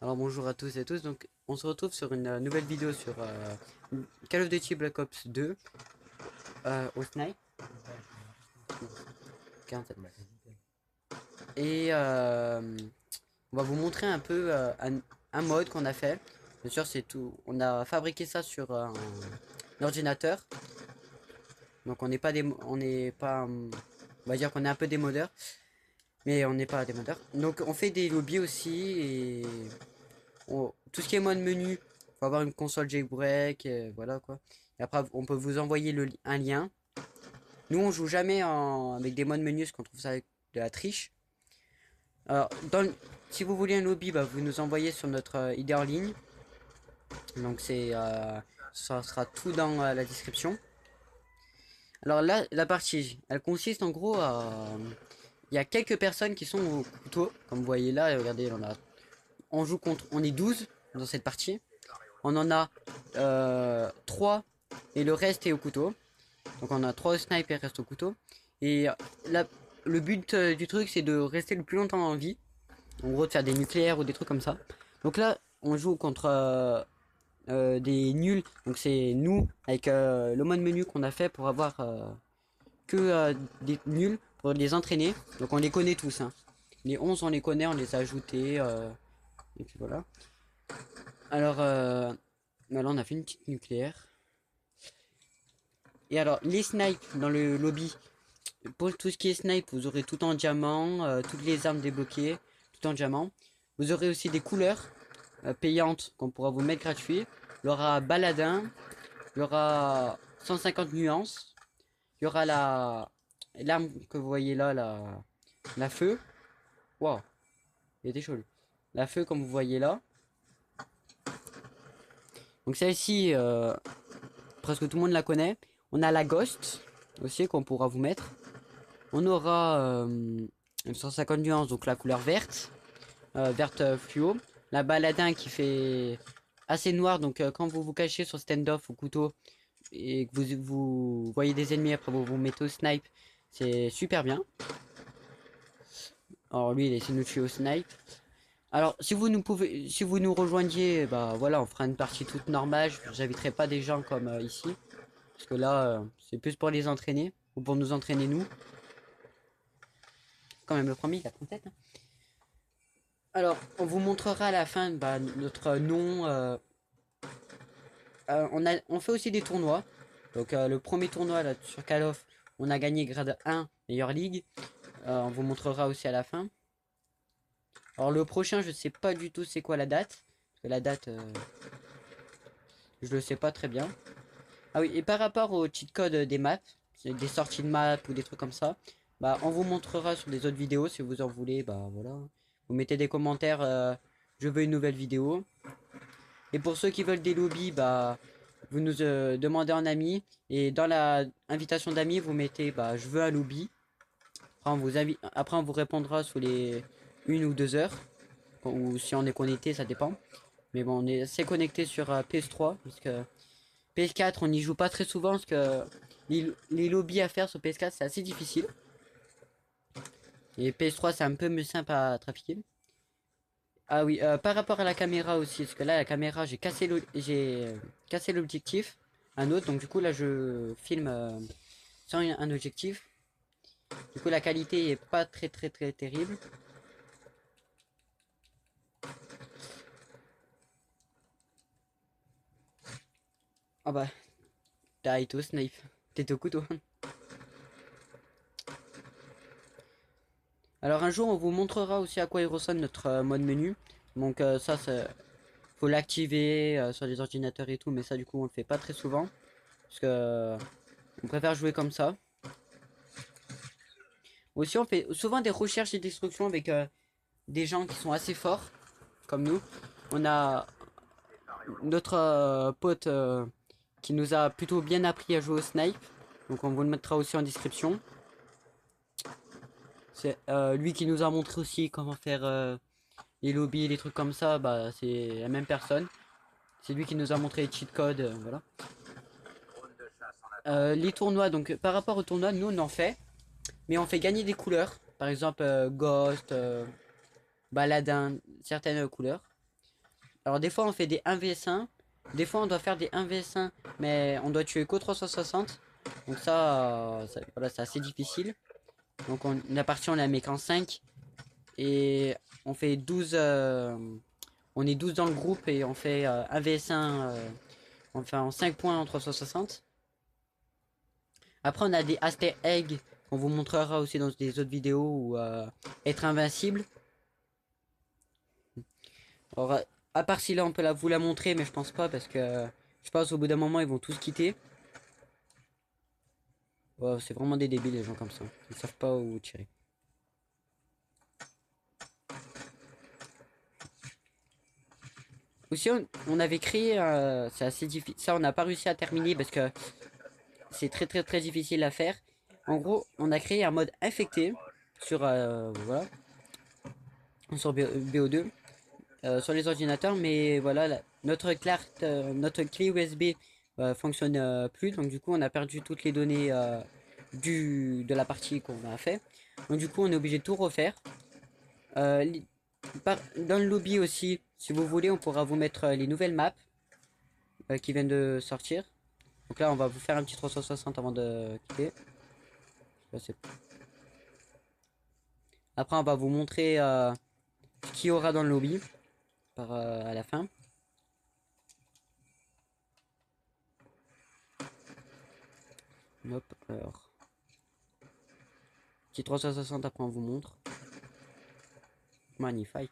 Alors bonjour à tous et à tous, donc on se retrouve sur une nouvelle vidéo sur Call of Duty Black Ops 2 au snipe. 47. Et on va vous montrer un peu un mode qu'on a fait. Bien sûr c'est tout, on a fabriqué ça sur un ordinateur. Donc on n'est pas, on va dire qu'on est un peu des modeurs, mais on n'est pas des modeurs. Donc on fait des lobbies aussi et tout ce qui est mode menu, faut avoir une console jailbreak, voilà quoi. Et après, on peut vous envoyer un lien. Nous, on joue jamais avec des modes menus parce qu'on trouve ça avec de la triche. Alors, si vous voulez un lobby, bah, vous nous envoyez sur notre idée en ligne. Donc, ça sera tout dans la description. Alors là, la partie, elle consiste en gros à... Il y a quelques personnes qui sont au couteau. Comme vous voyez là, regardez, on est 12 dans cette partie. On en a 3 et le reste est au couteau. Donc on a 3 au snipe et le reste au couteau. Et là, le but du truc c'est de rester le plus longtemps en vie. En gros de faire des nucléaires ou des trucs comme ça. Donc là on joue contre des nuls. Donc c'est nous avec le mode menu qu'on a fait pour avoir que des nuls pour les entraîner. Donc on les connaît tous. Hein. Les 11 on les connaît, on les a ajoutés. Et puis voilà. Alors là on a fait une petite nucléaire. Et alors, les snipes dans le lobby, pour tout ce qui est snipe, vous aurez tout en diamant, toutes les armes débloquées, tout en diamant. Vous aurez aussi des couleurs payantes qu'on pourra vous mettre gratuit. Il y aura Baladin, il y aura 150 nuances, il y aura l'arme que vous voyez là, la feu. Waouh, il était chaud lui. La feu comme vous voyez là. Donc celle-ci, presque tout le monde la connaît. On a la Ghost aussi qu'on pourra vous mettre. On aura 150 nuances, donc la couleur verte, verte fluo. La baladin qui fait assez noir, donc quand vous vous cachez sur stand-off ou couteau et que vous voyez des ennemis, après vous vous mettez au snipe, c'est super bien. Alors lui, il essaie de nous tuer au snipe. Alors si vous nous rejoigniez, bah voilà, on fera une partie toute normale. J'inviterai pas des gens comme ici, parce que là, c'est plus pour les entraîner ou pour nous entraîner nous. Quand même le premier, il a 37. Hein. Alors, on vous montrera à la fin bah, notre nom. On fait aussi des tournois. Donc, le premier tournoi là, sur Call of, on a gagné grade 1, meilleure ligue. On vous montrera aussi à la fin. Alors, le prochain, je sais pas du tout c'est quoi la date. Parce que la date, je le sais pas très bien. Ah oui, et par rapport au cheat code des maps, des sorties de maps ou des trucs comme ça, bah, on vous montrera sur des autres vidéos si vous en voulez. Bah voilà. Vous mettez des commentaires, je veux une nouvelle vidéo. Et pour ceux qui veulent des lobbies, bah, vous nous demandez en ami. Et dans la invitation d'amis, vous mettez bah, je veux un lobby. Après, on vous répondra sous les 1 ou 2 heures. Ou si on est connecté, ça dépend. Mais bon, on est assez connecté sur PS3. Parce que PS4, on n'y joue pas très souvent. Parce que les lobbies à faire sur PS4, c'est assez difficile. Et PS3, c'est un peu plus simple à trafiquer. Ah oui, par rapport à la caméra aussi, parce que là, la caméra, j'ai cassé l'objectif, un autre, donc du coup, là, je filme sans un objectif. Du coup, la qualité est pas très terrible. Ah bah, t'as été au snipe, t'étais au couteau. Alors un jour, on vous montrera aussi à quoi il ressemble notre mode menu. Donc ça, faut l'activer sur les ordinateurs et tout, mais ça, du coup, on le fait pas très souvent. Parce que on préfère jouer comme ça. Aussi, on fait souvent des recherches et destructions avec des gens qui sont assez forts, comme nous. On a notre pote qui nous a plutôt bien appris à jouer au snipe. Donc on vous le mettra aussi en description. C'est lui qui nous a montré aussi comment faire les lobbies, les trucs comme ça. Bah, c'est la même personne. C'est lui qui nous a montré les cheat codes. Voilà. Les tournois, donc par rapport aux tournois, nous on en fait. Mais on fait gagner des couleurs. Par exemple, Ghost, Baladin, certaines couleurs. Alors des fois on fait des 1vs1, des fois on doit faire des 1vs1, mais on doit tuer qu'au 360. Donc voilà, c'est assez difficile. Donc la partie on la met qu'en 5. Et on fait 12... on est 12 dans le groupe et on fait 1vs1, on fait en 5 points en 360. Après on a des Aster Egg qu'on vous montrera aussi dans des autres vidéos ou être invincible. Alors, à part si là on peut vous la montrer, mais je pense pas parce que je pense au bout d'un moment ils vont tous quitter. Oh, c'est vraiment des débiles les gens comme ça. Ils savent pas où tirer. Aussi on avait créé, c'est assez difficile. Ça on n'a pas réussi à terminer parce que c'est très difficile à faire. En gros on a créé un mode infecté sur voilà sur BO2 sur les ordinateurs, mais voilà notre clé USB fonctionne plus, donc du coup on a perdu toutes les données de la partie qu'on a fait. Donc du coup on est obligé de tout refaire. Euh, dans le lobby aussi, si vous voulez, on pourra vous mettre les nouvelles maps qui viennent de sortir. Donc là on va vous faire un petit 360 avant de quitter. Là, après on va vous montrer ce qu'il y aura dans le lobby à la fin. Hop, alors. Petit 360 après on vous montre. Magnifique.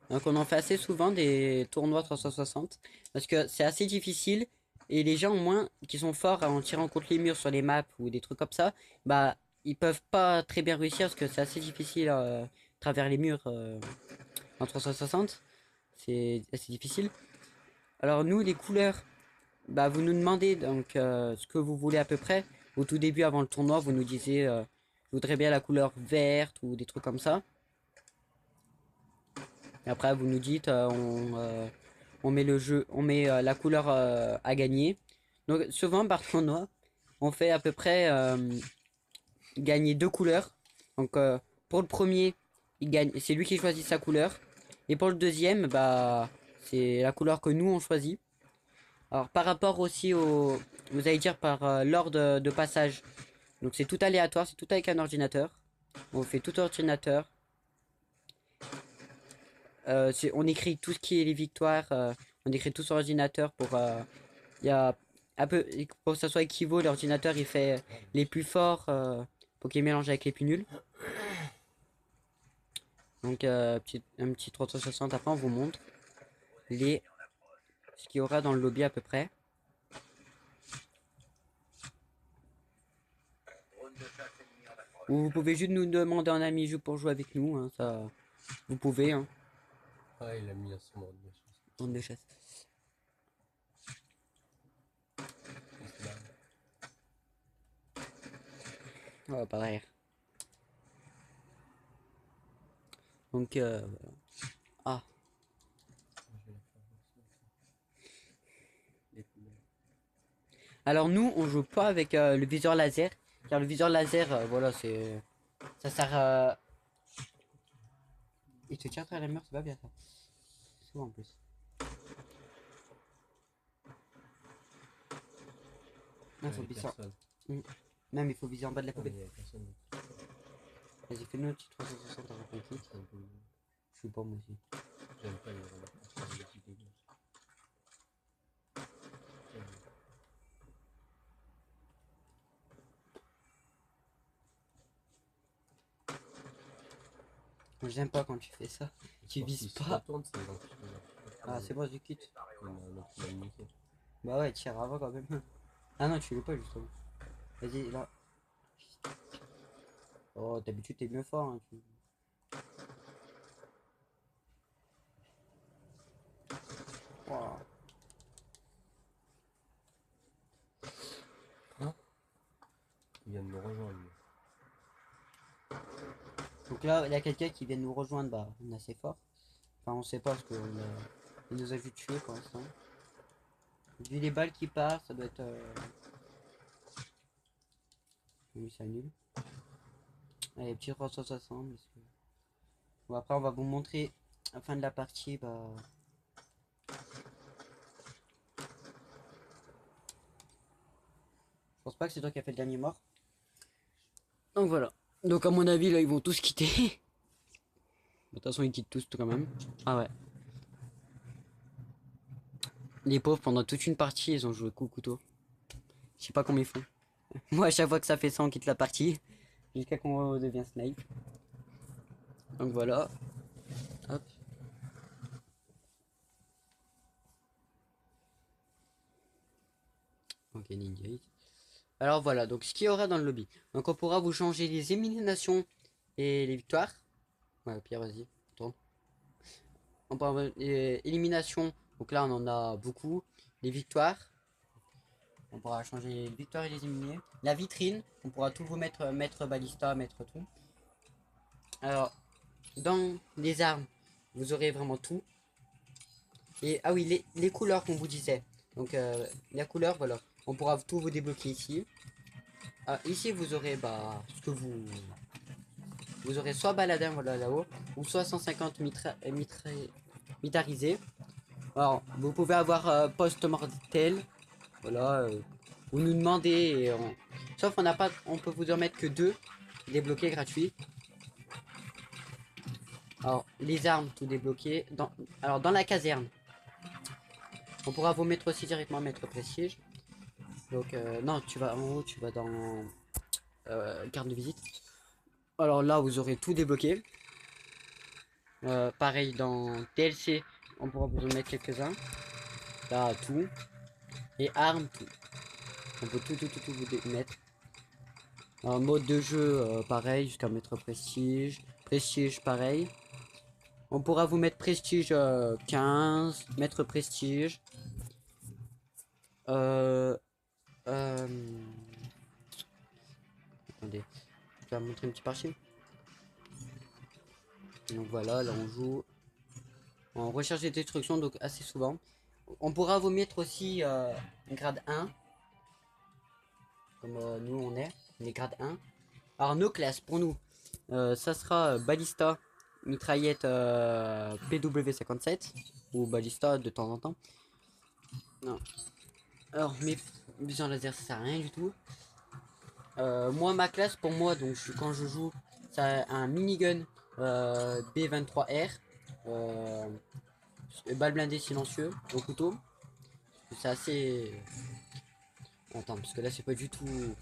Donc on en fait assez souvent des tournois 360 parce que c'est assez difficile et les gens au moins qui sont forts en tirant contre les murs sur les maps ou des trucs comme ça, bah ils peuvent pas très bien réussir parce que c'est assez difficile à travers les murs en 360. C'est assez difficile. Alors nous les couleurs, bah vous nous demandez donc ce que vous voulez à peu près. Au tout début avant le tournoi, vous nous disiez je voudrais bien la couleur verte ou des trucs comme ça. Et après, vous nous dites, on met le jeu, on met la couleur à gagner. Donc, souvent, par tournoi, on fait à peu près gagner deux couleurs. Donc, pour le premier, il gagne, c'est lui qui choisit sa couleur. Et pour le deuxième, bah, c'est la couleur que nous on choisit. Alors, par rapport aussi au, vous allez dire par l'ordre de passage. Donc, c'est tout aléatoire, c'est tout avec un ordinateur. On fait tout ordinateur. On écrit tout ce qui est les victoires, on écrit tout sur ordinateur pour il y a un peu pour que ça soit équivaut, l'ordinateur il fait les plus forts pour qu'il mélange avec les plus nuls. Donc un petit 360 après on vous montre les ce qu'il y aura dans le lobby à peu près. Ou vous pouvez juste nous demander un ami jeu pour jouer avec nous, hein, ça vous pouvez hein. Ah, il a mis à son ordre de chasse. Bande de chasse. Oh, pas derrière. Donc ah. Alors nous, on joue pas avec le viseur laser, car le viseur laser, voilà, ça sert à... Il te tire à la mur, c'est pas bien ça. Souvent en plus. Non, faut viser. Mm. Non, mais il faut viser en bas de la poubelle. Vas-y, fais-nous un petit 360 avant qu'on quitte. Je suis pas moi aussi. J'aime pas les remarques. Moi, j'aime pas quand tu fais ça. Tu vises pas. Ah, c'est bon, je quitte. Bah ouais, tire avant quand même. Ah non, tu veux pas justement. Vas-y, là. Oh, d'habitude, t'es mieux fort. Hein, Wow. Hein? Il vient de me rejoindre. Donc là, il y a quelqu'un qui vient nous rejoindre. Bah, on est assez fort. Enfin, on sait pas parce qu'il nous a vu tuer pour l'instant. Vu les balles qui passent, ça doit être. Oui, c'est nul. Allez, petit 360. Parce que... Bon, après, on va vous montrer à la fin de la partie. Bah... Je pense pas que c'est toi qui as fait le dernier mort. Donc voilà. Donc à mon avis, là, ils vont tous quitter. De toute façon, ils quittent tous quand même. Ah ouais. Les pauvres, pendant toute une partie, ils ont joué coup couteau. Je sais pas comment ils font. Moi, à chaque fois que ça fait ça, on quitte la partie. Jusqu'à qu'on devient snipe. Donc voilà. Hop. Ok, ninja. Alors voilà, donc ce qu'il y aura dans le lobby. Donc on pourra vous changer les éliminations et les victoires. Ouais, Pierre, vas-y, tourne. On pourra avoir les éliminations. Donc là, on en a beaucoup. Les victoires. On pourra changer les victoires et les éliminer. La vitrine. On pourra tout vous mettre, mettre balista, mettre tout. Alors, dans les armes, vous aurez vraiment tout. Et ah oui, les couleurs qu'on vous disait. Donc la couleur, voilà. On pourra tout vous débloquer ici. Ici, vous aurez bah, ce que vous aurez soit baladin, voilà là-haut, ou soit 150 mitarisé. Alors, vous pouvez avoir post-mortel. Voilà. Vous nous demandez. Sauf on n'a pas. On peut vous en mettre que deux. Débloqués gratuits. Alors, les armes, tout débloqué. Alors, dans la caserne. On pourra vous mettre aussi directement mettre prestige. Donc, non, tu vas en haut, tu vas dans carte de visite. Alors là, vous aurez tout débloqué. Pareil, dans TLC, on pourra vous en mettre quelques-uns. Là, tout. Et armes, tout. On peut tout vous mettre. Mode de jeu, pareil, jusqu'à mettre prestige. Prestige, pareil. On pourra vous mettre prestige 15, mettre prestige. Euh, Attendez, je vais vous montrer une petite partie. Donc voilà, là on joue en recherche et destruction, donc assez souvent. On pourra vous mettre aussi grade 1, comme nous on est grade 1. Alors nos classes pour nous, ça sera balista, mitraillette PW57 ou balista de temps en temps. Non. Alors mes vision laser ça sert à rien du tout. Moi ma classe pour moi donc quand je joue, ça a un minigun B23R, balle blindée silencieux au couteau. C'est assez. Attends parce que là c'est pas du tout.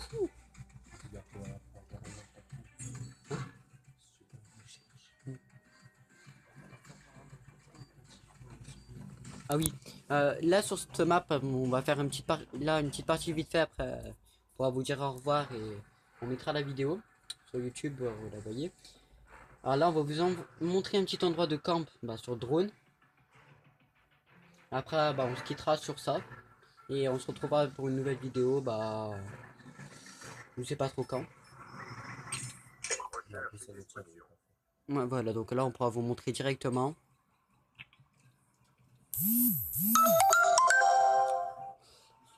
Ah oui, là sur cette map, on va faire une petite, une petite partie vite fait après. On pourra vous dire au revoir et on mettra la vidéo sur YouTube, vous la voyez. Alors là, on va vous montrer un petit endroit de camp bah, sur drone. Après, bah, on se quittera sur ça et on se retrouvera pour une nouvelle vidéo. Bah, je sais pas trop quand. Ouais, voilà, donc là, on pourra vous montrer directement.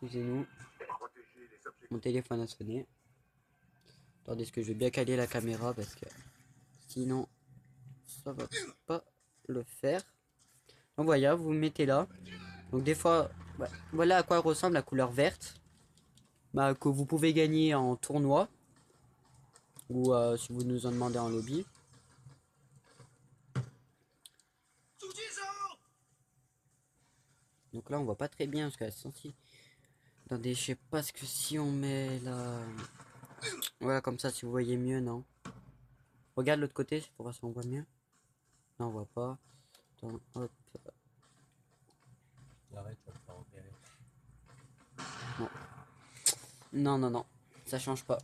Excusez-nous. Mon téléphone a sonné. Attendez, est-ce que je vais bien caler la caméra parce que sinon ça va pas le faire. Donc voilà, vous mettez là. Donc des fois, bah, voilà à quoi ressemble la couleur verte. Bah, que vous pouvez gagner en tournoi. Ou si vous nous en demandez en lobby. Donc là on voit pas très bien parce qu'elle est sentie. Attendez, je sais pas ce que si on met là. Voilà comme ça si vous voyez mieux, non. Regarde l'autre côté pour voir si on voit mieux. Non on voit pas. Attends, hop. Arrête, tu vas pas repérer. Non, non, non. Ça change pas.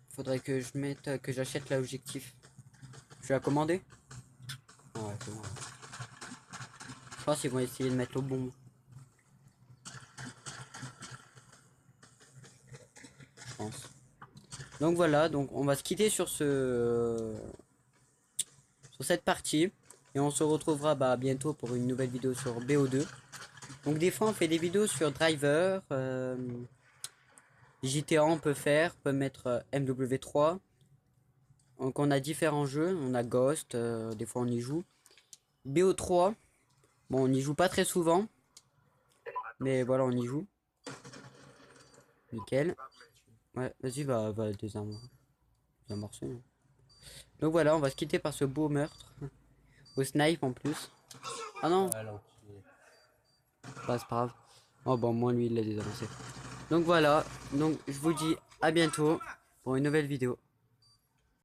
Faudrait que je mette, que j'achète l'objectif. Je vais la commander. Ouais, c'est bon. Je pense qu'ils vont essayer de mettre le bon. Je pense. Donc voilà, donc on va se quitter sur sur cette partie. Et on se retrouvera bah, bientôt pour une nouvelle vidéo sur BO2. Donc des fois on fait des vidéos sur Driver. GTA on peut faire. On peut mettre MW3. Donc on a différents jeux, on a Ghost, des fois on y joue. BO3, bon on n'y joue pas très souvent, mais voilà on y joue. Nickel. Ouais, vas-y va désamorcer. Hein. Donc voilà, on va se quitter par ce beau meurtre. Au snipe en plus. Ah non, Ah, l'enculé. bah, c'est pas grave. Oh bon, moi lui il l'a désavancé. Donc voilà, donc je vous dis à bientôt pour une nouvelle vidéo.